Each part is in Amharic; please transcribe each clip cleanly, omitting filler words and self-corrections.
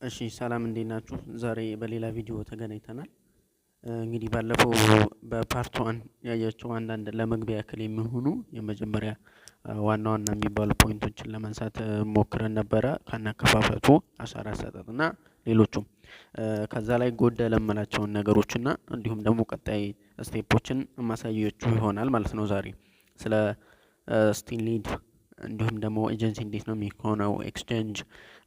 እሺ ሰላም እንዴት ናችሁ? ዛሬ በሌላ ቪዲዮ ተገናኝተናል። እንግዲህ ባለፈው በፓርት ዋን ያያቸው አንዳንድ ለመግቢያ ያክል የሚሆኑ የመጀመሪያ ዋና ዋና የሚባሉ ፖይንቶችን ለማንሳት ሞክረን ነበረ። ከነአከፋፈቱ አሻራ አሰጣጥ እና ሌሎቹም ከዛ ላይ ጎደለ የምላቸውን ነገሮችና እንዲሁም ደግሞ ቀጣይ ስቴፖችን ማሳያችሁ ይሆናል ማለት ነው። ዛሬ ስለ ስቲል ኒድ እንዲሁም ደግሞ ኤጀንሲ እንዴት ነው የሚሆነው፣ ኤክስቼንጅ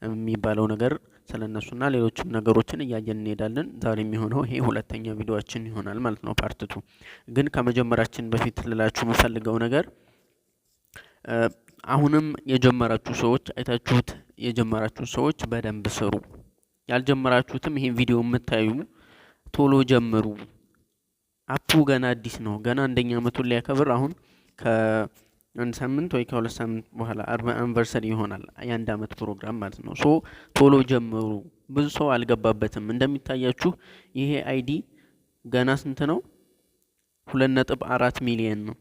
የሚባለው ነገር ስለነሱና ሌሎችም ነገሮችን እያየን እንሄዳለን። ዛሬ የሚሆነው ይሄ ሁለተኛ ቪዲዮአችን ይሆናል ማለት ነው። ፓርት ቱ ግን ከመጀመራችን በፊት ልላችሁ የምፈልገው ነገር አሁንም የጀመራችሁ ሰዎች አይታችሁት የጀመራችሁ ሰዎች በደንብ ስሩ። ያልጀመራችሁትም ይሄን ቪዲዮ የምታዩ ቶሎ ጀምሩ። አፑ ገና አዲስ ነው። ገና አንደኛ አመቱን ሊያከብር አሁን ከአንድ ሳምንት ወይ ከሁለት ሳምንት በኋላ አኒቨርሰሪ ይሆናል። የአንድ አመት ፕሮግራም ማለት ነው። ሶ ቶሎ ጀምሩ። ብዙ ሰው አልገባበትም። እንደሚታያችሁ ይሄ አይዲ ገና ስንት ነው? 2.4 ሚሊዮን ነው።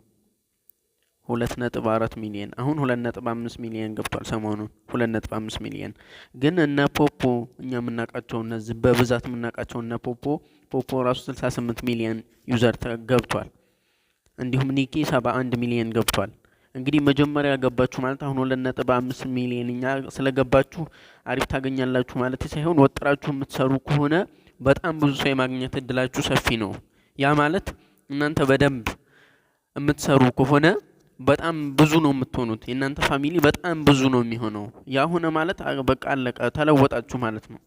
2.4 ሚሊዮን አሁን 2.5 ሚሊዮን ገብቷል። ሰሞኑን 2.5 ሚሊዮን ግን እነ ፖፖ እኛ የምናውቃቸው እነዚህ በብዛት የምናውቃቸው እነ ፖፖ ራሱ 68 ሚሊዮን ዩዘር ገብቷል። እንዲሁም ኒኪ 71 ሚሊዮን ገብቷል። እንግዲህ መጀመሪያ ገባችሁ ማለት አሁን 2.5 ሚሊዮን እኛ ስለገባችሁ አሪፍ ታገኛላችሁ ማለት ሳይሆን ወጥራችሁ የምትሰሩ ከሆነ በጣም ብዙ ሰው የማግኘት እድላችሁ ሰፊ ነው። ያ ማለት እናንተ በደንብ የምትሰሩ ከሆነ በጣም ብዙ ነው የምትሆኑት። የእናንተ ፋሚሊ በጣም ብዙ ነው የሚሆነው። ያ ሆነ ማለት በቃ አለቀ፣ ተለወጣችሁ ማለት ነው።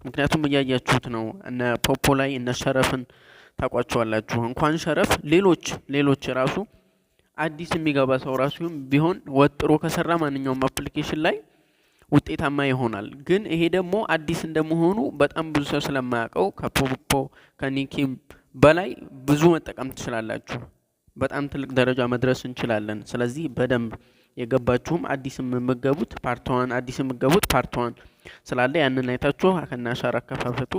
ምክንያቱም እያያችሁት ነው። እነ ፖፖ ላይ እነ ሸረፍን ታቋቸዋላችሁ። እንኳን ሸረፍ ሌሎች ራሱ አዲስ የሚገባ ሰው ራሱ ቢሆን ወጥሮ ከሰራ ማንኛውም አፕሊኬሽን ላይ ውጤታማ ይሆናል። ግን ይሄ ደግሞ አዲስ እንደመሆኑ በጣም ብዙ ሰው ስለማያውቀው ከፖፖ ከኒኪም በላይ ብዙ መጠቀም ትችላላችሁ። በጣም ትልቅ ደረጃ መድረስ እንችላለን። ስለዚህ በደንብ የገባችሁም አዲስ የምትገቡት ፓርት ዋን ስላለ ያንን አይታችሁ ከነ አሻራ አከፋፈቱ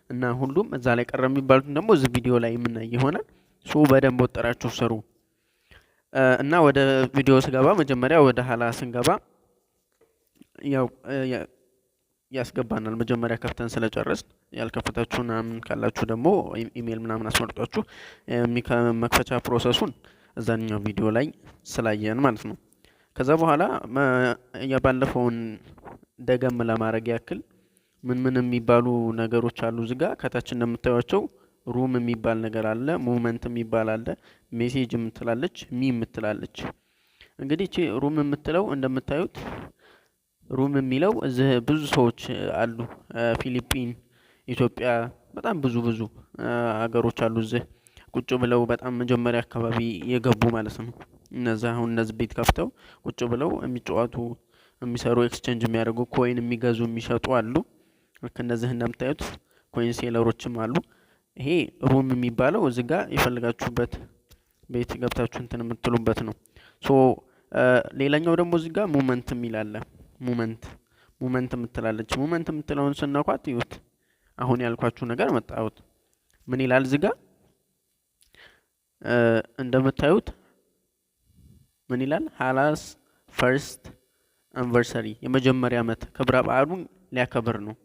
እና ሁሉም እዛ ላይ ቀረ የሚባሉትን ደግሞ እዚህ ቪዲዮ ላይ የምናይ ይሆናል። ሶ በደንብ ወጥራችሁ ስሩ። እና ወደ ቪዲዮ ስገባ መጀመሪያ ወደ ኋላ ስንገባ ያው ያስገባናል። መጀመሪያ ከፍተን ስለጨረስን ያልከፈታችሁ ምናምን ካላችሁ ደግሞ ኢሜል ምናምን አስመርጧችሁ መክፈቻ ፕሮሰሱን እዛኛው ቪዲዮ ላይ ስላየን ማለት ነው። ከዛ በኋላ የባለፈውን ደገም ለማድረግ ያክል ምን የሚባሉ ነገሮች አሉ። ዝጋ ከታች እንደምታዩቸው ሩም የሚባል ነገር አለ፣ ሙቭመንት የሚባል አለ፣ ሜሴጅ የምትላለች፣ የምትላለች። እንግዲህ እቺ ሩም የምትለው እንደምታዩት ሩም የሚለው እዚህ ብዙ ሰዎች አሉ። ፊሊፒን፣ ኢትዮጵያ በጣም ብዙ ሀገሮች አሉ እዚህ ቁጭ ብለው በጣም መጀመሪያ አካባቢ የገቡ ማለት ነው። እነዚህ ቤት ከፍተው ቁጭ ብለው የሚጫወቱ የሚሰሩ ኤክስቼንጅ የሚያደርጉ ኮይን የሚገዙ የሚሸጡ አሉ። ልክ እነዚህ እንደምታዩት ኮይን ሴለሮችም አሉ። ይሄ ሩም የሚባለው እዚህ ጋር የፈልጋችሁበት ቤት ገብታችሁ እንትን የምትሉበት ነው። ሶ ሌላኛው ደግሞ እዚህ ጋር ሙቭመንት የሚል አለ። ሙቭመንት የምትላለች። ሙቭመንት የምትለውን ስነኳት ይዩት። አሁን ያልኳችሁ ነገር መጣሁት። ምን ይላል እዚህ ጋር እንደምታዩት ምን ይላል? ሃላስ ፈርስት አንቨርሰሪ የመጀመሪያ አመት ክብረ በዓሉን ሊያከብር ነው።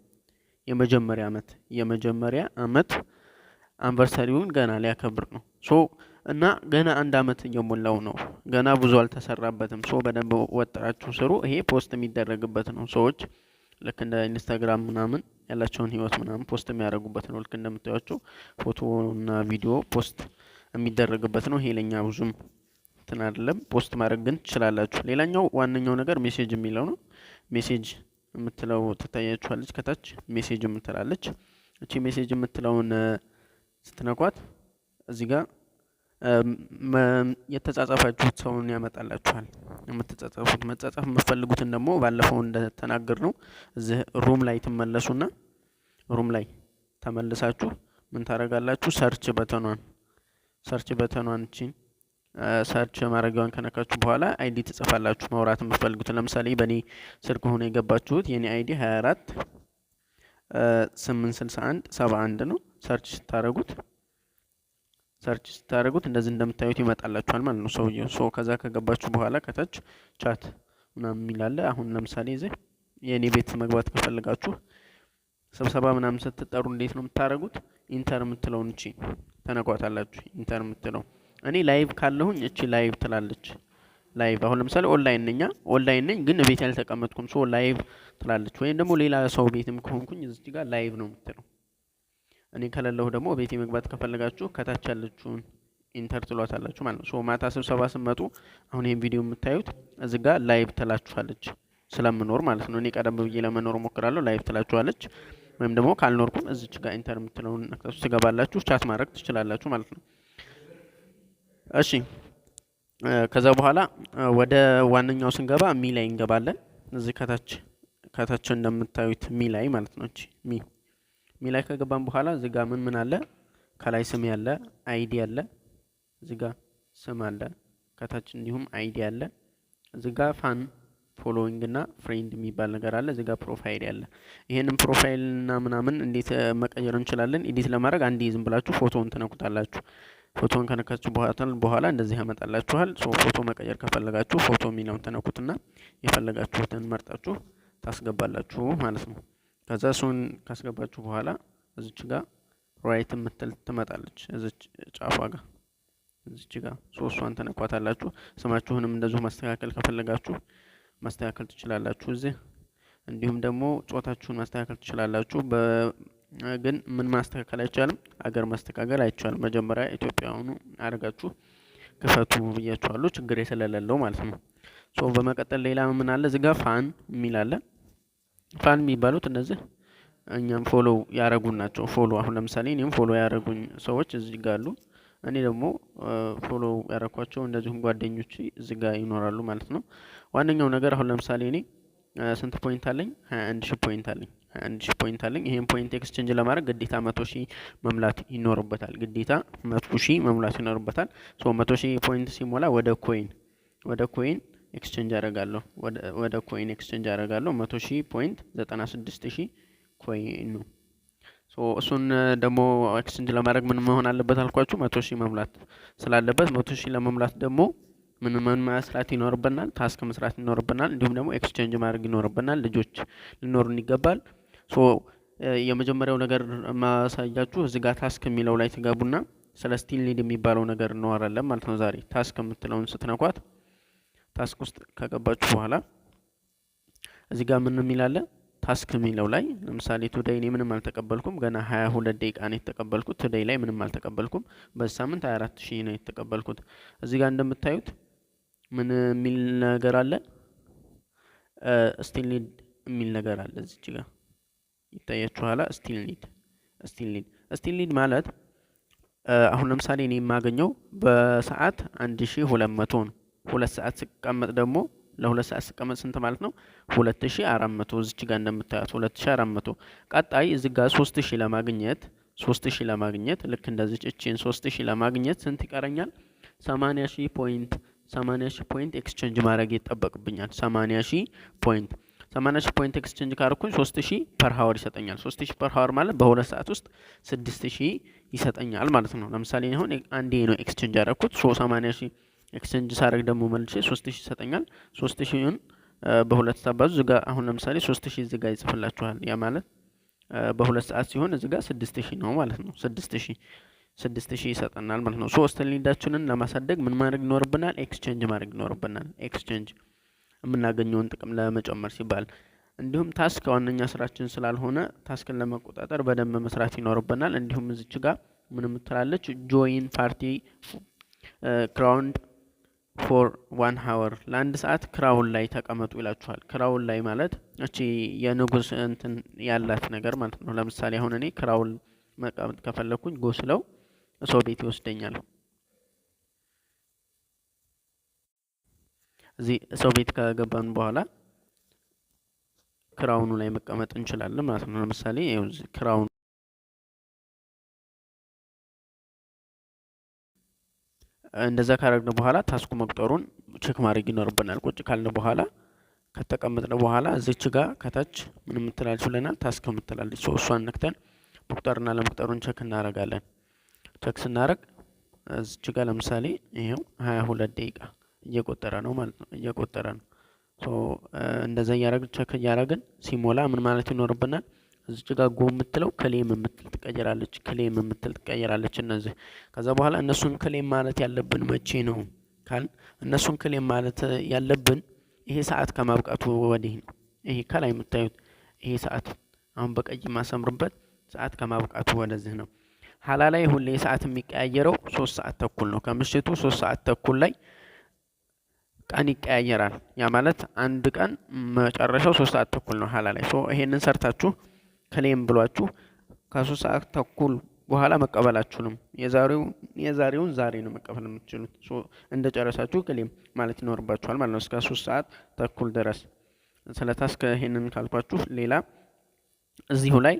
የመጀመሪያ አመት አንቨርሰሪውን ገና ሊያከብር ነው። ሶ እና ገና አንድ አመት እየሞላው ነው። ገና ብዙ አልተሰራበትም። ሶ በደንብ ወጥራችሁ ስሩ። ይሄ ፖስት የሚደረግበት ነው። ሰዎች ልክ እንደ ኢንስታግራም ምናምን ያላቸውን ህይወት ምናምን ፖስት የሚያደርጉበት ነው። ልክ እንደምታዩቸው ፎቶ እና ቪዲዮ ፖስት የሚደረግበት ነው። ይሄ ለኛ ብዙም እንትን አይደለም። ፖስት ማድረግ ግን ትችላላችሁ። ሌላኛው ዋነኛው ነገር ሜሴጅ የሚለው ነው። ሜሴጅ የምትለው ትታያችኋለች ከታች ሜሴጅ የምትላለች። እቺ ሜሴጅ የምትለውን ስትነኳት እዚህ ጋር የተጻጻፋችሁት ሰውን ያመጣላችኋል። መጻጻፍ የምትፈልጉትን ደግሞ ባለፈው እንደተናገር ነው እዚህ ሩም ላይ ትመለሱና ሩም ላይ ተመልሳችሁ ምን ታደርጋላችሁ? ሰርች በተኗን እቺን ሰርች ማድረጊያዋን ከነካችሁ በኋላ አይዲ ትጽፋላችሁ። ማውራት የምትፈልጉትን ለምሳሌ በእኔ ስልክ ሆኖ የገባችሁት የኔ አይዲ 24 861 71 ነው። ሰርች ስታደርጉት እንደዚህ እንደምታዩት ይመጣላችኋል ማለት ነው ሰውየው። ከዛ ከገባችሁ በኋላ ከታች ቻት ምናምን የሚላለ አሁን ለምሳሌ እዚህ የኔ ቤት መግባት ከፈልጋችሁ ስብሰባ ምናምን ስትጠሩ እንዴት ነው የምታደርጉት? ኢንተር የምትለውን እቺ ተነኳታላችሁ። ኢንተር የምትለው እኔ ላይቭ ካለሁኝ እቺ ላይቭ ትላለች። ላይቭ አሁን ለምሳሌ ኦንላይን ነኝ ግን ቤት ያልተቀመጥኩም ሶ ላይቭ ትላለች። ወይም ደግሞ ሌላ ሰው ቤትም ከሆንኩኝ እዚህ ጋር ላይቭ ነው የምትለው። እኔ ከሌለሁ ደግሞ ቤቴ መግባት ከፈለጋችሁ ከታች ያለችውን ኢንተር ትሏታላችሁ ማለት ነው። ሶ ማታ ስብሰባ ስትመጡ አሁን ይሄን ቪዲዮ የምታዩት እዚህ ጋር ላይቭ ትላችኋለች ስለምኖር ማለት ነው። እኔ ቀደም ብዬ ለመኖር ሞክራለሁ። ላይቭ ትላችኋለች። ወይም ደግሞ ካልኖርኩም እዚች ጋር ኢንተር የምትለውን ነክታችሁ ትገባላችሁ፣ ቻት ማድረግ ትችላላችሁ ማለት ነው። እሺ ከዛ በኋላ ወደ ዋነኛው ስንገባ ሚ ላይ እንገባለን። እዚህ ከታች እንደምታዩት ሚ ላይ ማለት ነው። እቺ ሚ ላይ ከገባን በኋላ እዚህ ጋር ምን አለ? ከላይ ስም ያለ አይዲ አለ። እዚህ ጋር ስም አለ። ከታች እንዲሁም አይዲ አለ። እዚህ ጋር ፋን ፎሎዊንግ እና ፍሬንድ የሚባል ነገር አለ። እዚህ ጋር ፕሮፋይል ያለ። ይሄንን ፕሮፋይል እና ምናምን እንዴት መቀየር እንችላለን? ኤዲት ለማድረግ አንዴ ዝም ብላችሁ ፎቶውን ትነኩታላችሁ። ፎቶውን ከነካችሁ በኋላ እንደዚህ ያመጣላችኋል። ፎቶ መቀየር ከፈለጋችሁ ፎቶ የሚለውን ተነኩትና የፈለጋችሁትን መርጣችሁ ታስገባላችሁ ማለት ነው። ከዛ እሱን ካስገባችሁ በኋላ እዚች ጋር ራይት የምትል ትመጣለች። እዚች ጫፏ ጋር እዚች ጋር እሷን ተነኳታላችሁ። ስማችሁንም እንደዚሁ ማስተካከል ከፈለጋችሁ ማስተካከል ትችላላችሁ እዚህ። እንዲሁም ደግሞ ጾታችሁን ማስተካከል ትችላላችሁ። ግን ምን ማስተካከል አይቻልም? አገር ማስተካከል አይቻልም። መጀመሪያ ኢትዮጵያውኑ አድርጋችሁ ክፈቱ ብያችኋለሁ፣ ችግር ስለሌለው ማለት ነው። ሶ በመቀጠል ሌላ ምን አለ? እዚህ ጋር ፋን የሚል አለ። ፋን የሚባሉት እነዚህ እኛም ፎሎ ያረጉን ናቸው። ፎሎ አሁን ለምሳሌ እኔም ፎሎ ያረጉኝ ሰዎች እዚህ ጋር አሉ። እኔ ደግሞ ፎሎ ያረኳቸው እንደዚሁም ጓደኞች እዚህ ጋር ይኖራሉ ማለት ነው። ዋነኛው ነገር አሁን ለምሳሌ እኔ ስንት ፖይንት አለኝ? 21000 ፖይንት አለኝ። 21000 ፖይንት አለኝ። ይሄን ፖይንት ኤክስቼንጅ ለማድረግ ግዴታ 100000 መምላት ይኖርበታል። ግዴታ 100000 መምላት ይኖርበታል። ሶ 100000 ፖይንት ሲሞላ ወደ ኮይን ኤክስቼንጅ አደርጋለሁ። ወደ ኮይን ኤክስቼንጅ አደርጋለሁ። 100000 ፖይንት 96000 ኮይን ነው። ሶ እሱን ደግሞ ኤክስቼንጅ ለማድረግ ምን መሆን አለበት አልኳችሁ? 100000 መሙላት ስላለበት 100000 ለመሙላት ደግሞ ምን መስራት ይኖርብናል? ታስክ መስራት ይኖርብናል። እንዲሁም ደግሞ ኤክስቼንጅ ማድረግ ይኖርብናል። ልጆች ሊኖሩን ይገባል። ሶ የመጀመሪያው ነገር ማሳያችሁ እዚህ ጋር ታስክ የሚለው ላይ ትገቡና ስለ ስቲል ኒድ የሚባለው ነገር እናወራለን ማለት ነው። ዛሬ ታስክ የምትለውን ስትነኳት ታስክ ውስጥ ከገባችሁ በኋላ እዚህ ጋር ምን የሚላለ ታስክ የሚለው ላይ ለምሳሌ ቱዴይ እኔ ምንም አልተቀበልኩም። ገና 22 ደቂቃ ነው የተቀበልኩት። ቱዴይ ላይ ምንም አልተቀበልኩም። በዚህ ሳምንት 24000 ነው የተቀበልኩት። እዚህ ጋር እንደምታዩት ምን የሚል ነገር አለ? ስቲል ኒድ የሚል ነገር አለ። እዚህ ጋር ይታያችኋል። ስቲል ኒድ ማለት አሁን ለምሳሌ እኔ የማገኘው በሰዓት 1200 ነው። 2 ሰዓት ስቀመጥ ደግሞ ለሁለት ሰዓት ስቀመጥ ስንት ማለት ነው? 2400። እዚች ጋር እንደምታዩት 2400። ቀጣይ እዚህ ጋር 3000 ለማግኘት ልክ እንደዚህ እቺን 3000 ለማግኘት ስንት ይቀረኛል? 80000 ፖይንት ኤክስቼንጅ ማድረግ ይጠበቅብኛል። 80000 ፖይንት ኤክስቼንጅ ካርኩኝ 3000 ፐር ሃወር ይሰጠኛል። 3000 ፐር ሃወር ማለት በሁለት ሰዓት ውስጥ 6000 ይሰጠኛል ማለት ነው። ለምሳሌ አሁን አንዴ ነው ኤክስቼንጅ ያደረኩት 80000 ኤክስቼንጅ ሳደርግ ደግሞ መልሼ 3000 ይሰጠኛል። 3000ን በሁለት ሰዓት ዝጋ። አሁን ለምሳሌ 3000 ዝጋ ይጽፍላችኋል። ያ ማለት በሁለት ሰዓት ሲሆን እዚህ ጋር 6000 ነው ማለት ነው። 6000 ይሰጠናል ማለት ነው። ሶስት ሊዳችንን ለማሳደግ ምን ማድረግ ይኖርብናል? ኤክስቼንጅ ማድረግ ይኖርብናል። ኤክስቼንጅ የምናገኘውን ጥቅም ለመጨመር ሲባል እንዲሁም ታስክ ዋነኛ ስራችን ስላልሆነ ታስክን ለመቆጣጠር በደንብ መስራት ይኖርብናል። እንዲሁም እዚች ጋር ምን ምትላለች? ጆይን ፓርቲ ክራውንድ ፎር 1 ሃወር ለአንድ ሰዓት ክራውን ላይ ተቀመጡ ይላችኋል። ክራውን ላይ ማለት እቺ የንጉስ እንትን ያላት ነገር ማለት ነው። ለምሳሌ አሁን እኔ ክራውን መቀመጥ ከፈለኩኝ ጎስለው ሰው ቤት ይወስደኛል። እዚህ ሰው ቤት ከገባን በኋላ ክራውኑ ላይ መቀመጥ እንችላለን ማለት ነው። ለምሳሌ ይኸው ክራውን እንደዛ ካረግን በኋላ ታስኩ መቁጠሩን ቼክ ማድረግ ይኖርብናል። ቁጭ ካልን በኋላ ከተቀመጥን በኋላ እዚች ጋር ከታች ምን ምትላለች ብለናል? ታስክ ምትላለች። እሷን ነክተን መቁጠርና ለመቁጠሩን ቼክ እናደርጋለን። ቼክ ስናደርግ እዚች ጋር ለምሳሌ ይሄው 22 ደቂቃ እየቆጠረ ነው ማለት ነው። እየቆጠረ ነው። እንደዛ እያደረግን ቼክ እያደረግን ሲሞላ ምን ማለት ይኖርብናል? እዚች ጋር ጎ የምትለው ክሌም የምትል ትቀየራለች፣ ክሌም የምትል ትቀየራለች። እነዚህ ከዛ በኋላ እነሱን ክሌም ማለት ያለብን መቼ ነው ካል እነሱን ክሌም ማለት ያለብን ይሄ ሰዓት ከማብቃቱ ወዲህ ነው። ይሄ ከላይ የምታዩት ይሄ ሰዓት አሁን በቀይ ማሰምርበት ሰዓት ከማብቃቱ ወደዚህ ነው። ሀላ ላይ ሁሌ ሰዓት የሚቀያየረው 3 ሰዓት ተኩል ነው። ከምሽቱ 3 ሰዓት ተኩል ላይ ቀን ይቀያየራል። ያ ማለት አንድ ቀን መጨረሻው 3 ሰዓት ተኩል ነው ሀላ ላይ። ይሄንን ሰርታችሁ ክሌም ብሏችሁ ከ3 ሰዓት ተኩል በኋላ መቀበላችሁንም የዛሬውን ዛሬ ነው መቀበል የምትችሉት። እንደጨረሳችሁ ክሌም ማለት ይኖርባችኋል ማለት ነው እስከ 3 ሰዓት ተኩል ድረስ። ስለ ታስክ ይሄንን ካልኳችሁ ሌላ እዚሁ ላይ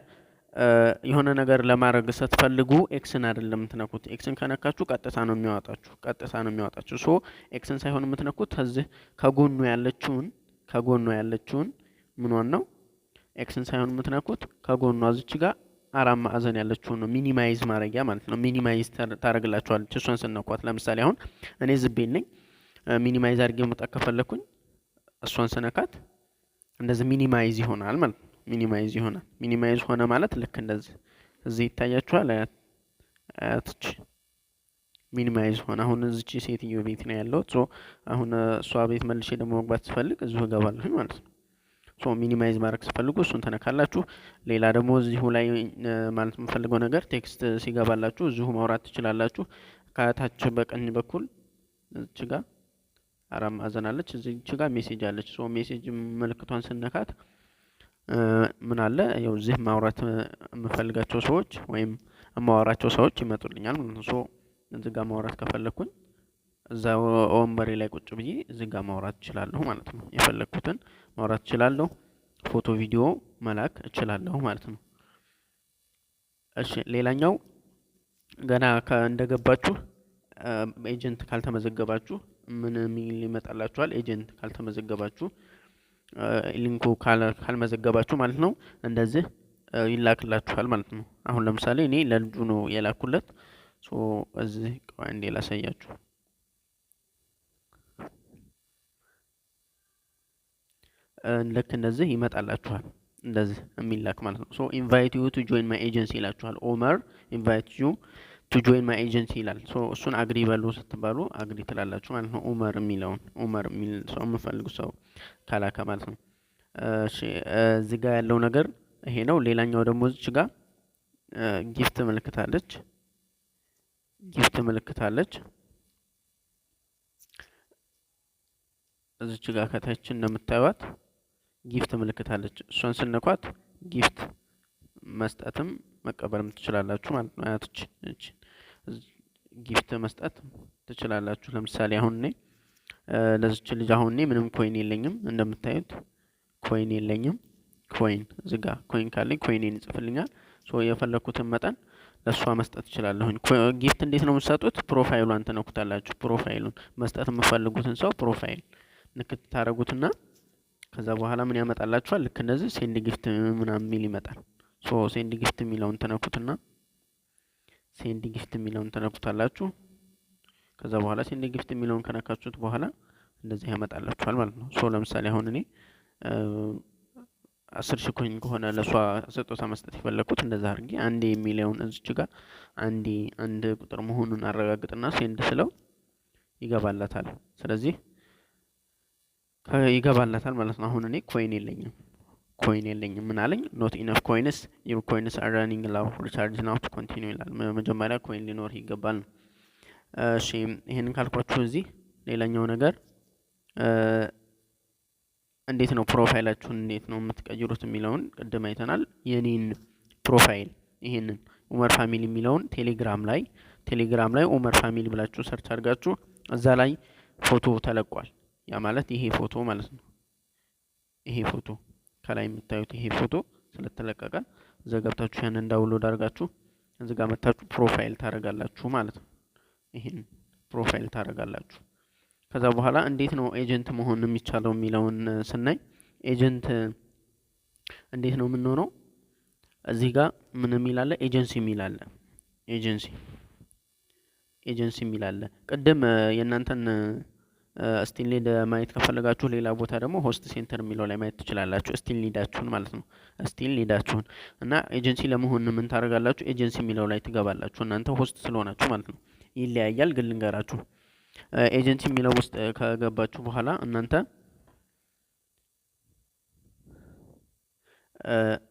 የሆነ ነገር ለማድረግ ስትፈልጉ ኤክስን አይደለም የምትነኩት። ኤክስን ከነካችሁ ቀጥታ ነው የሚያወጣችሁ። ኤክስን ሳይሆን የምትነኩት እዚህ ከጎኑ ያለችውን ምኗን ነው ኤክስን ሳይሆን የምትነኩት ከጎኑ እዚች ጋር 4 ማዕዘን ያለችውን ነው ሚኒማይዝ ማድረጊያ ማለት ነው። ሚኒማይዝ ታደርግላችኋለች እሷን ስነኳት። ለምሳሌ አሁን እኔ ዝቤን ነኝ ሚኒማይዝ አድርጌ መውጣት ከፈለኩኝ እሷን ስነካት እንደዚህ ሚኒማይዝ ይሆናል ማለት ነው። ሚኒማይዝ ሆነ ማለት ልክ እንደዚህ እዚህ ይታያችኋል። አያትች ሚኒማይዝ ሆነ። አሁን እዚች ሴትዮ ቤት ነው ያለሁት። አሁን እሷ ቤት መልሼ ደግሞ መግባት ስፈልግ እዚሁ እገባለሁ ማለት ነው። ሚኒማይዝ ማድረግ ስፈልጉ እሱን ተነካላችሁ። ሌላ ደግሞ እዚሁ ላይ ማለት የምፈልገው ነገር ቴክስት ሲገባላችሁ እዚሁ ማውራት ትችላላችሁ። ከታች በቀኝ በኩል እዚች ጋር 4 ማዕዘን አለች። እዚች ጋር ሜሴጅ አለች። ሜሴጅ ምልክቷን ስነካት ምን አለ ያው እዚህ ማውራት የምፈልጋቸው ሰዎች ወይም የማወራቸው ሰዎች ይመጡልኛል ማለት ነው። እዚህ ጋር ማውራት ከፈለኩኝ እዛ ወንበሬ ላይ ቁጭ ብዬ እዚህ ጋር ማውራት እችላለሁ ማለት ነው። የፈለኩትን ማውራት እችላለሁ። ፎቶ ቪዲዮ መላክ እችላለሁ ማለት ነው። እሺ ሌላኛው ገና እንደገባችሁ ኤጀንት ካልተመዘገባችሁ ምን ሚል ይመጣላችኋል? ኤጀንት ካልተመዘገባችሁ ሊንኩ ካልመዘገባችሁ ማለት ነው እንደዚህ ይላክላችኋል ማለት ነው። አሁን ለምሳሌ እኔ ለልጁ ነው የላኩለት። እዚህ ቆይ እንዴ ላሳያችሁ። ልክ እንደዚህ ይመጣላችኋል እንደዚህ የሚላክ ማለት ነው። ኢንቫይት ዩ ቱ ጆይን ማይ ኤጀንሲ ይላችኋል። ኦመር ኢንቫይት ዩ ቱ ጆይን ማይ ኤጀንሲ ይላል። እሱን አግሪ በሉ ስትባሉ አግሪ ትላላችሁ ማለት ነው። ኦመር የሚል ሰው የምፈልጉ ሰው ካላካ ማለት ነው። እሺ እዚህ ጋር ያለው ነገር ይሄ ነው። ሌላኛው ደግሞ እዚህ ጋር ጊፍት ምልክት አለች። እዚች ጋር ከታች እንደምታዩት ጊፍት ምልክት አለች። እሷን ስነኳት ጊፍት መስጠትም መቀበልም ትችላላችሁ ማለት ነው። አያቶች ጊፍት መስጠት ትችላላችሁ። ለምሳሌ አሁን እኔ ለዚች ልጅ አሁን እኔ ምንም ኮይን የለኝም እንደምታዩት ኮይን የለኝም። እዚህ ጋር ኮይን ካለኝ ኮይኔን ይጽፍልኛል። የፈለኩትን መጠን ለሷ መስጠት እችላለሁኝ። ጊፍት እንዴት ነው የምትሰጡት? ፕሮፋይሏን ትነኩታላችሁ። ፕሮፋይሉን መስጠት የምፈልጉትን ሰው ፕሮፋይል ንክት ታደርጉትና ከዛ በኋላ ምን ያመጣላችኋል? ልክ እንደዚህ ሴንድ ጊፍት ምናምን የሚል ይመጣል። ሴንድ ጊፍት የሚለውን ተነኩትና ሴንድ ጊፍት የሚለውን ተነኩታላችሁ። ከዛ በኋላ ሴንድ ጊፍት የሚለውን ከነካችሁት በኋላ እንደዚህ ያመጣላችኋል ማለት ነው። ለምሳሌ አሁን እኔ 10,000 ኮይን ከሆነ ለሷ ስጦታ መስጠት የፈለኩት እንደዛ አድርጌ አንዴ የሚለውን እዚች ጋር አንድ ቁጥር መሆኑን አረጋግጥና ሴንድ ስለው ይገባላታል። ስለዚህ ይገባላታል ማለት ነው። አሁን እኔ ኮይን የለኝም ምን አለኝ? ኖት ኢነፍ ኮይንስ ዩር ኮይንስ አር ራኒንግ ላው ሪቻርጅ ናው ቱ ኮንቲኒው ይላል። መጀመሪያ ኮይን ሊኖር ይገባል ነው። እሺ ይሄንን ካልኳችሁ እዚህ ሌላኛው ነገር እንዴት ነው ፕሮፋይላችሁን እንዴት ነው የምትቀይሩት የሚለውን ቅድም አይተናል። የኔን ፕሮፋይል ይሄንን ኡመር ፋሚሊ የሚለውን ቴሌግራም ላይ ኡመር ፋሚሊ ብላችሁ ሰርች አድርጋችሁ እዛ ላይ ፎቶ ተለቋል። ያ ማለት ይሄ ፎቶ ማለት ነው። ይሄ ፎቶ ከላይ የምታዩት ይሄ ፎቶ ስለተለቀቀ እዛ ገብታችሁ ያንን ዳውንሎድ አድርጋችሁ እዚህ ጋር መታችሁ ፕሮፋይል ታደርጋላችሁ ማለት ነው። ይሄን ፕሮፋይል ታደርጋላችሁ። ከዛ በኋላ እንዴት ነው ኤጀንት መሆን የሚቻለው የሚለውን ስናይ ኤጀንት እንዴት ነው የምንሆነው? እዚህ ጋር ምን የሚል አለ? ኤጀንሲ የሚል አለ። ቅድም የእናንተን ስቲል ሊድ ማየት ከፈለጋችሁ ሌላ ቦታ ደግሞ ሆስት ሴንተር የሚለው ላይ ማየት ትችላላችሁ። ስቲል ሊዳችሁን ማለት ነው። ስቲል ሊዳችሁን እና ኤጀንሲ ለመሆን ምን ታደርጋላችሁ? ኤጀንሲ የሚለው ላይ ትገባላችሁ እናንተ ሆስት ስለሆናችሁ ማለት ነው። ይለያያል ግን ልንገራችሁ። ኤጀንሲ የሚለው ውስጥ ከገባችሁ በኋላ እናንተ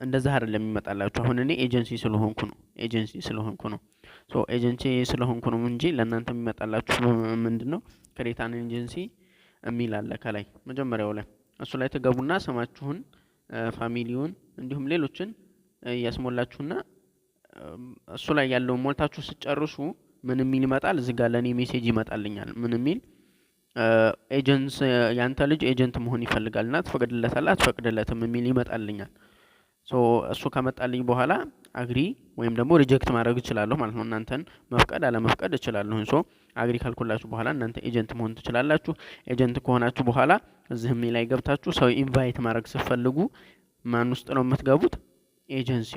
እንደዛ አይደለም የሚመጣላችሁ። አሁን እኔ ኤጀንሲ ስለሆንኩ ነው ሶ ኤጀንሲ ስለሆንኩ ነው እንጂ ለእናንተ የሚመጣላችሁ ምንድነው? ክሬት አን ኤጀንሲ የሚል አለ ከላይ መጀመሪያው ላይ። እሱ ላይ ትገቡና ስማችሁን፣ ፋሚሊውን እንዲሁም ሌሎችን ያስሞላችሁና እሱ ላይ ያለውን ሞልታችሁ ስጨርሱ ምን የሚል ይመጣል? እዚህ ጋር ለኔ ሜሴጅ ይመጣልኛል። ምን የሚል ኤጀንስ ያንተ ልጅ ኤጀንት መሆን ይፈልጋልና ትፈቅድለታለህ አትፈቅድለትም የሚል ይመጣልኛል። ሶ እሱ ከመጣልኝ በኋላ አግሪ ወይም ደግሞ ሪጀክት ማድረግ እችላለሁ ማለት ነው። እናንተን መፍቀድ አለመፍቀድ እችላለሁ። ሶ አግሪ ካልኩላችሁ በኋላ እናንተ ኤጀንት መሆን ትችላላችሁ። ኤጀንት ከሆናችሁ በኋላ እዚህም ላይ ገብታችሁ ሰው ኢንቫይት ማድረግ ስትፈልጉ ማን ውስጥ ነው የምትገቡት? ኤጀንሲ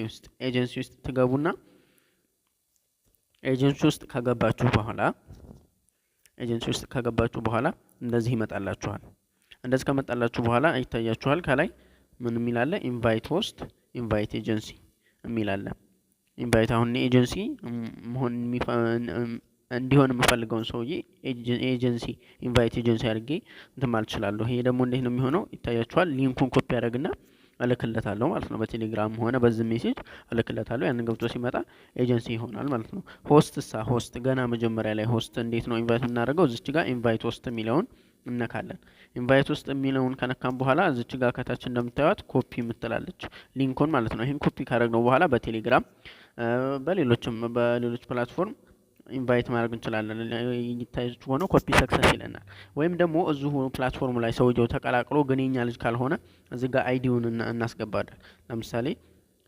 ውስጥ ትገቡና ኤጀንሲ ውስጥ ከገባችሁ በኋላ እንደዚህ ይመጣላችኋል። እንደዚህ ከመጣላችሁ በኋላ ይታያችኋል ከላይ ምን የሚል አለ? ኢንቫይት ኤጀንሲ የሚል አለ። ኢንቫይት አሁን ኤጀንሲ መሆን እንዲሆን የምፈልገውን ሰውዬ ኤጀንሲ ኢንቫይት ኤጀንሲ አድርጌ እንትን ማለት እችላለሁ። ይሄ ደግሞ እንዴት ነው የሚሆነው? ይታያችኋል። ሊንኩን ኮፒ ያደርግና እልክለታለሁ ማለት ነው። በቴሌግራም ሆነ በዚህ ሜሴጅ እልክለታለሁ። ያንን ገብቶ ሲመጣ ኤጀንሲ ይሆናል ማለት ነው። ሆስት ገና መጀመሪያ ላይ ሆስት እንዴት ነው ኢንቫይት የምናደርገው? እዚች ጋር ኢንቫይት ሆስት የሚለውን እነካለን። ኢንቫይት ውስጥ የሚለውን ከነካም በኋላ እዚች ጋር ከታች እንደምታዩት ኮፒ የምትላለች ሊንኩን ማለት ነው። ይሄን ኮፒ ካደረግነው በኋላ በቴሌግራም በሌሎች ፕላትፎርም ኢንቫይት ማድረግ እንችላለን። ይታያችሁ ሆኖ ኮፒ ሰክሰስ ይለናል። ወይም ደግሞ እዚሁ ፕላትፎርሙ ላይ ሰውየው ተቀላቅሎ ግን የኛ ልጅ ካልሆነ እዚህ ጋር አይዲውን እናስገባለን። ለምሳሌ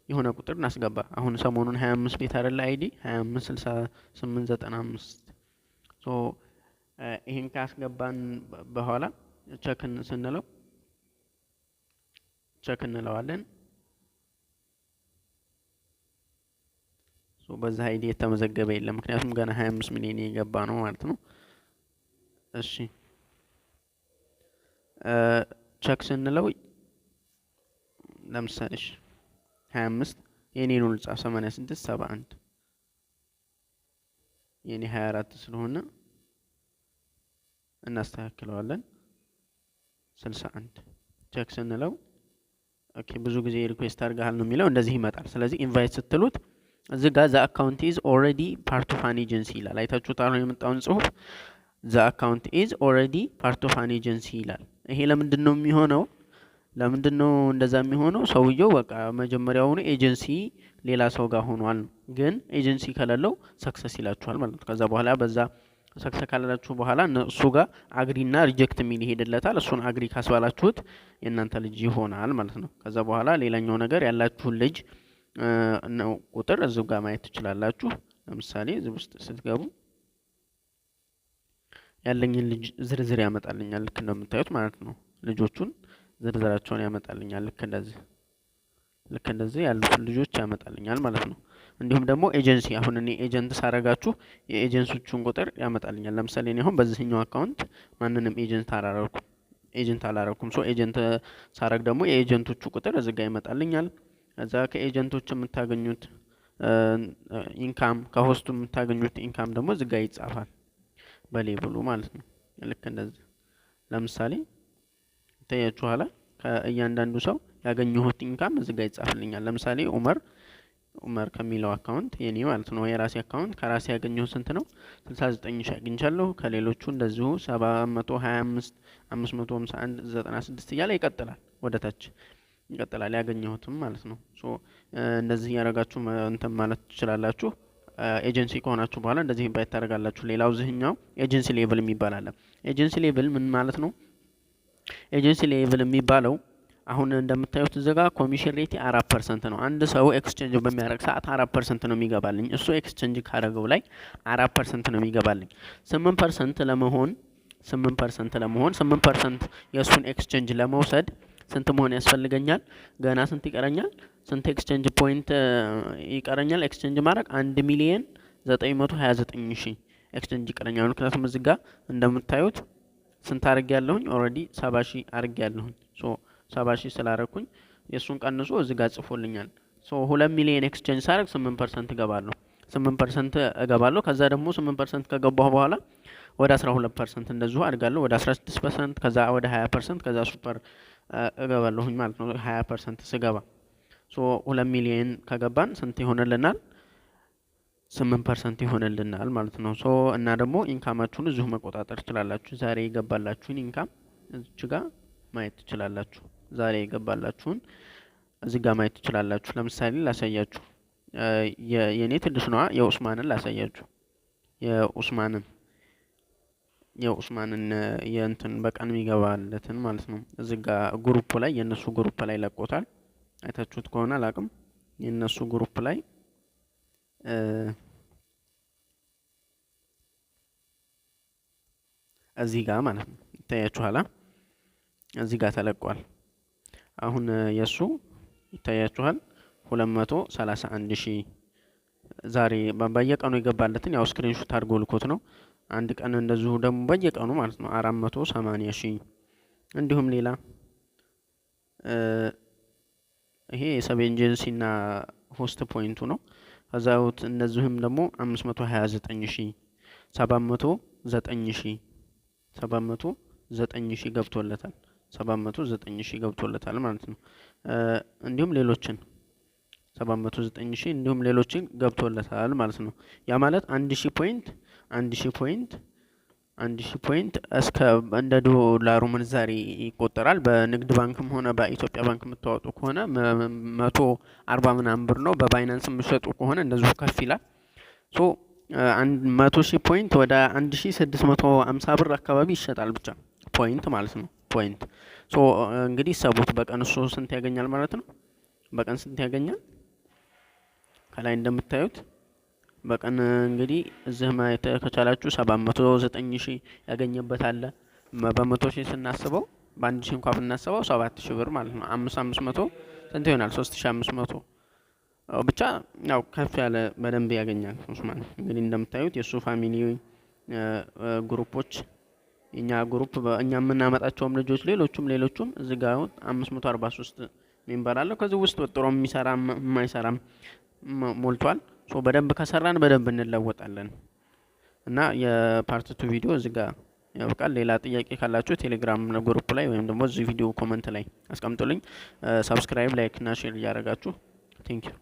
የሆነ ቁጥር እናስገባ። አሁን ሰሞኑን 25 ቤት አይደለ አይዲ 256895 ሶ ይሄን ካስገባን በኋላ ቸክ እንለዋለን። ሶ በዛ አይዲ የተመዘገበ የለም ምክንያቱም ገና 25 ሚሊዮን የገባ ነው ማለት ነው። እሺ ቸክ ስንለው ለምሳሌ 25 የኔ ነው ልጻፍ 8671 የኔ 24 ስለሆነ እናስተካክለዋለን 61 ቸክ ስንለው ኦኬ ብዙ ጊዜ ሪኩዌስት አድርገሃል ነው የሚለው እንደዚህ ይመጣል። ስለዚህ ኢንቫይት ስትሉት እዚህ ጋር ዘ አካውንት ኢዝ ኦልሬዲ ፓርት ኦፍ አን ኤጀንሲ ይላል። አይታችሁታል አሁን የመጣውን ጽሁፍ ዘ አካውንት ኢዝ ኦልሬዲ ፓርት ኦፍ አን ኤጀንሲ ይላል። ይሄ ለምንድን ነው የሚሆነው? ለምንድን ነው እንደዛ የሚሆነው? ሰውየው በቃ መጀመሪያውኑ ኤጀንሲ ሌላ ሰው ጋር ሆኗል፣ ግን ኤጀንሲ ከሌለው ሰክሰስ ይላችኋል ማለት ነው። ከዛ በኋላ በዛ ሰክሰስ ካላላችሁ በኋላ እሱ ጋር አግሪና ሪጀክት የሚል ይሄድለታል። እሱን አግሪ ካስባላችሁት የእናንተ ልጅ ይሆናል ማለት ነው። ከዛ በኋላ ሌላኛው ነገር ያላችሁን ልጅ ነው ቁጥር እዚሁ ጋር ማየት ትችላላችሁ። ለምሳሌ እዚህ ውስጥ ስትገቡ ያለኝን ልጅ ዝርዝር ያመጣልኛል ልክ እንደምታዩት ማለት ነው። ልጆቹን ዝርዝራቸውን ያመጣልኛል ልክ እንደዚህ ያሉትን ልጆች ያመጣልኛል ማለት ነው። እንዲሁም ደግሞ ኤጀንሲ አሁን እኔ ኤጀንት ሳረጋችሁ የኤጀንቶቹን ቁጥር ያመጣልኛል። ለምሳሌ እኔ አሁን በዚህኛው አካውንት ማንንም ኤጀንት አላረኩም። ሶ ኤጀንት ሳረግ ደግሞ የኤጀንቶቹ ቁጥር እዚህ ጋር ይመጣልኛል። ከዛ ከኤጀንቶች የምታገኙት ኢንካም ከሆስቱ የምታገኙት ኢንካም ደግሞ እዚህ ጋር ይጻፋል በሌብሉ ማለት ነው። ልክ እንደዚህ ለምሳሌ ታያችኋል። ከእያንዳንዱ ሰው ያገኘሁት ኢንካም እዚህ ጋር ይጻፍልኛል። ለምሳሌ ኡመር ከሚለው አካውንት የኔ ማለት ነው የራሴ አካውንት ከራሴ ያገኘሁት ስንት ነው? 69 ሺህ አግኝቻለሁ። ከሌሎቹ እንደዚሁ 725 551 96 እያለ ይቀጥላል ወደታች ይቀጥላል ያገኘሁትም ማለት ነው። ሶ እንደዚህ ያረጋችሁ እንትን ማለት ትችላላችሁ። ኤጀንሲ ከሆናችሁ በኋላ እንደዚህ ኢንቫይት ታደርጋላችሁ። ሌላው ዝህኛው ኤጀንሲ ሌቭል የሚባል አለ። ኤጀንሲ ሌቭል ምን ማለት ነው? ኤጀንሲ ሌቭል የሚባለው አሁን እንደምታዩት እዚህ ጋር ኮሚሽን ሬት 4% ነው። አንድ ሰው ኤክስቼንጅ በሚያደርግ ሰዓት 4% ነው የሚገባልኝ። እሱ ኤክስቼንጅ ካደረገው ላይ 4% ነው የሚገባልኝ። 8% ለመሆን 8% የእሱን ኤክስቼንጅ ለመውሰድ ስንት መሆን ያስፈልገኛል? ገና ስንት ይቀረኛል? ስንት ኤክስቼንጅ ፖይንት ይቀረኛል? ኤክስቼንጅ ማድረግ 1,929,000 ኤክስቼንጅ ይቀረኛል። ምክንያቱም እዚህ ጋር እንደምታዩት ስንት አድርጌያለሁኝ? ኦልሬዲ 70,000 አድርጌያለሁኝ። ሶ 70,000 ስላረኩኝ የእሱን ቀንሶ እዚህ ጋር ጽፎልኛል። ሶ 2 ሚሊዮን ኤክስቼንጅ ሳደርግ 8% እገባለሁ። 8% እገባለሁ። ከዛ ደግሞ 8% ከገባሁ በኋላ ወደ 12% እንደዚሁ አድጋለሁ። ወደ 16%፣ ከዛ ወደ 20%፣ ከዛ ሱፐር እገባለሁኝ ማለት ነው። 20% ስገባ ሶ 2 ሚሊዮን ከገባን ስንት ይሆንልናል? 8% ይሆንልናል ማለት ነው። ሶ እና ደግሞ ኢንካማችሁን እዚሁ መቆጣጠር ትችላላችሁ። ዛሬ የገባላችሁን ኢንካም እዚህ ጋር ማየት ትችላላችሁ። ዛሬ የገባላችሁን እዚህ ጋር ማየት ትችላላችሁ። ለምሳሌ ላሳያችሁ። የኔ ትንሽ ነዋ። የኡስማንን ላሳያችሁ። የኡስማንን የእንትን በቀን የሚገባለትን ማለት ነው። እዚህ ጋር ግሩፕ ላይ የነሱ ግሩፕ ላይ ለቆታል። አይታችሁት ከሆነ አላቅም። የነሱ ግሩፕ ላይ እዚህ ጋር ማለት ነው ይታያችኋል። እዚህ ጋር ተለቋል። አሁን የሱ ይታያችኋል 231,000 ዛሬ በየቀኑ የገባለትን ያው ስክሪንሾት አድርጎ ልኮት ነው። አንድ ቀን እንደዚሁ ደግሞ በየቀኑ ማለት ነው 480,000 እንዲሁም ሌላ ይሄ የሰብ ኤጀንሲና ሆስት ፖይንቱ ነው። ከዛውት እንደዚሁም ደግሞ 529,000 709,000 ገብቶለታል። 709,000 ገብቶለታል ማለት ነው። እንዲሁም ሌሎችን 709,000 እንዲሁም ሌሎችን ገብቶለታል ማለት ነው። ያ ማለት 1,000 ፖይንት እስከ እንደ ዶላሩ ምንዛሬ ይቆጠራል። በንግድ ባንክም ሆነ በኢትዮጵያ ባንክ የምታወጡ ከሆነ 140 ምናምን ብር ነው። በባይናንስ የምትሸጡ ከሆነ እንደዚሁ ከፍ ይላል። ሶ 100,000 ፖይንት ወደ 1,650 ብር አካባቢ ይሸጣል። ብቻ ፖይንት ማለት ነው። ፖይንት ሶ እንግዲህ ሰቡት በቀን እሱ ስንት ያገኛል ማለት ነው። በቀን ስንት ያገኛል? ከላይ እንደምታዩት በቀን እንግዲህ እዚህ ማየት ከቻላችሁ 709,000 ያገኘበት አለ። በ100,000 ስናስበው በ1,000 እንኳን ብናስበው 7,000 ብር ማለት ነው። 500 ስንት ይሆናል? 3,500 ብቻ ያው ከፍ ያለ በደንብ ያገኛል ኡስማን። እንግዲህ እንደምታዩት የሱ ፋሚሊ ግሩፖች እኛ ግሩፕ እኛ የምናመጣቸውም ልጆች ሌሎቹም እዚህ ጋር 543 ሜምበር አለው። ከዚህ ውስጥ ወጥሮ የሚሰራም የማይሰራም ሞልቷል። ሶ በደንብ ከሰራን በደንብ እንለወጣለን። እና የፓርት 2 ቪዲዮ እዚህ ጋር ያበቃል። ሌላ ጥያቄ ካላችሁ ቴሌግራም ግሩፕ ላይ ወይም ደግሞ እዚህ ቪዲዮ ኮመንት ላይ አስቀምጡልኝ። ሰብስክራይብ፣ ላይክ እና ሼር እያደረጋችሁ ቴንክ ዩ